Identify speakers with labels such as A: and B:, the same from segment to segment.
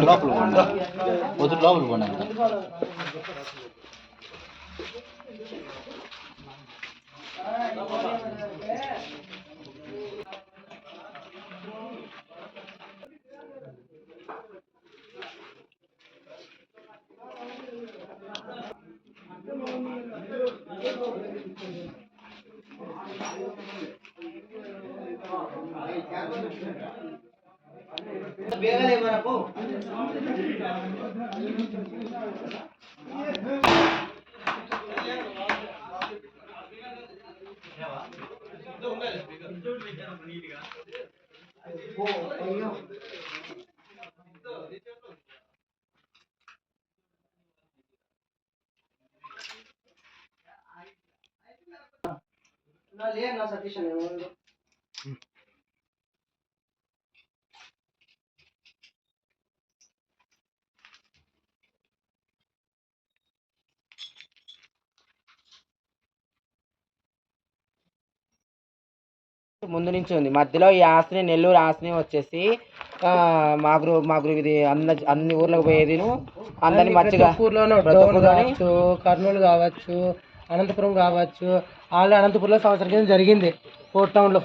A: లోపల పోండి, వద్దు లోపల పోండి అంత. సతీష్ ముందు నుంచి ఉంది. మధ్యలో ఈ ఆస్తిని నెల్లూరు ఆస్తిని వచ్చేసి మాకు ఇది అన్ని ఊర్లకు పోయేది. అందరినీ మంచిగా
B: కావచ్చు, కర్నూలు కావచ్చు, అనంతపురం కావచ్చు. ఆల్రెడీ అనంతపురంలో సంవత్సరం కింద జరిగింది. ఫోర్ట్ టౌన్లో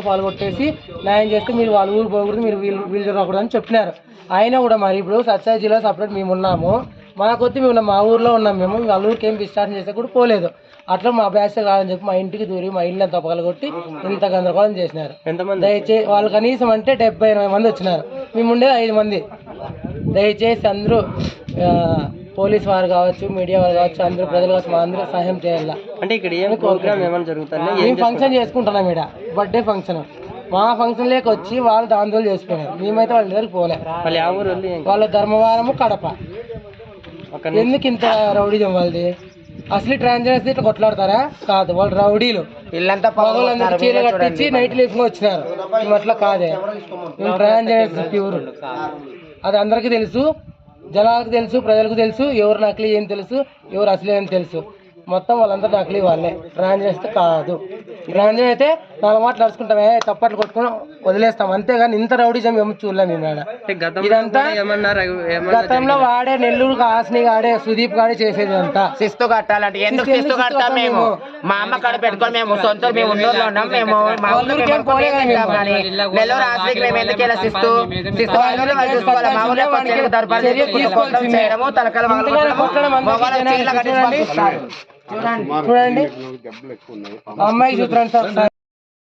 B: పాలు కొట్టేసి న్యాయం చేస్తే మీరు వాళ్ళ ఊరు పోకూడదు, మీరు వీళ్ళు రాకూడదు అని చెప్పినారు. అయినా కూడా మరి ఇప్పుడు సత్యసాయి జిల్లా సపరేట్ మేము ఉన్నాము. మాకొద్ది మేము మా ఊర్లో ఉన్నాం. మేము వాళ్ళ ఊరికి ఏం డిశ్చార్జ్ చేస్తే కూడా పోలేదు. అట్లా మా బ్యాచ్ కాదని చెప్పి మా ఇంటికి దూరి మా ఇల్లు అంతా పగలగొట్టి ఇంత గందరగోళం చేసినారు. దయచేసి వాళ్ళు కనీసం అంటే 70-80 మంది వచ్చినారు. మేము ఉండేది 5 మంది. దయచేసి అందరూ పోలీస్ వారు కావచ్చు, మీడియా వారు కావచ్చు, అందరూ ప్రజలు కావచ్చు, మా అందరూ సహాయం చేయాలి.
A: అంటే ఇక్కడ ఏం ప్రోగ్రామ్ ఏమైనా జరుగుతుంది?
B: మేము ఫంక్షన్ చేసుకుంటున్నాం. ఇక్కడ బర్త్డే ఫంక్షన్ మా ఫంక్షన్ లేక వచ్చి వాళ్ళు దాంతో చేసుకున్నారు. మేమైతే వాళ్ళ దగ్గరికి పోలే. వాళ్ళ ధర్మవరము, కడప. ఎందుకు ఇంత రౌడీజం వాళ్ళది? అసలు ట్రాన్స్జెండర్స్ ఇట్లా కొట్లాడతారా? కాదు, వాళ్ళు రౌడీలు. వీళ్ళంతా పగలందరూ చీర కట్టించి నైట్లు వేసుకుని వచ్చినారు. మేము అట్లా కాదే, మేము ట్రాన్స్జెండర్స్ ప్యూర్. అది అందరికీ తెలుసు, జనాలకు తెలుసు, ప్రజలకు తెలుసు. ఎవరు నకిలీ ఏం తెలుసు, ఎవరు అసలు ఏం తెలుసు. మొత్తం వాళ్ళంతా నకిలీ వాళ్ళే. ట్రాన్స్జెండర్స్ కాదు. ట్రాన్స్జెండర్ అయితే 4 మాటలు నడుచుకుంటామే, తప్పట్లు కొట్టుకుని వదిలేస్తాం. అంతేగాని ఇంత రౌడీజం ఏమో చూడలేము మేము. ఇదంతా గతంలో వాడే నెల్లూరు ఆస్ని గాడే, సుదీప్ గాడే చేసేది అంతా.
C: శిస్తు కట్టాలంటే ఎందుకు శిస్తు కడతాం? మేము మా అమ్మ కాడ పెట్టుకొని మేము సొంత మేము ఊళ్ళో ఉన్నాం. మేము మా నెల్లూరు ఆస్తికి మేము ఎందుకు ఇలా శిస్తు చూసుకోవాలి. మా ఊళ్ళో చేయడము తలకాల
B: చూడండి, అమ్మాయి చూడండి సార్.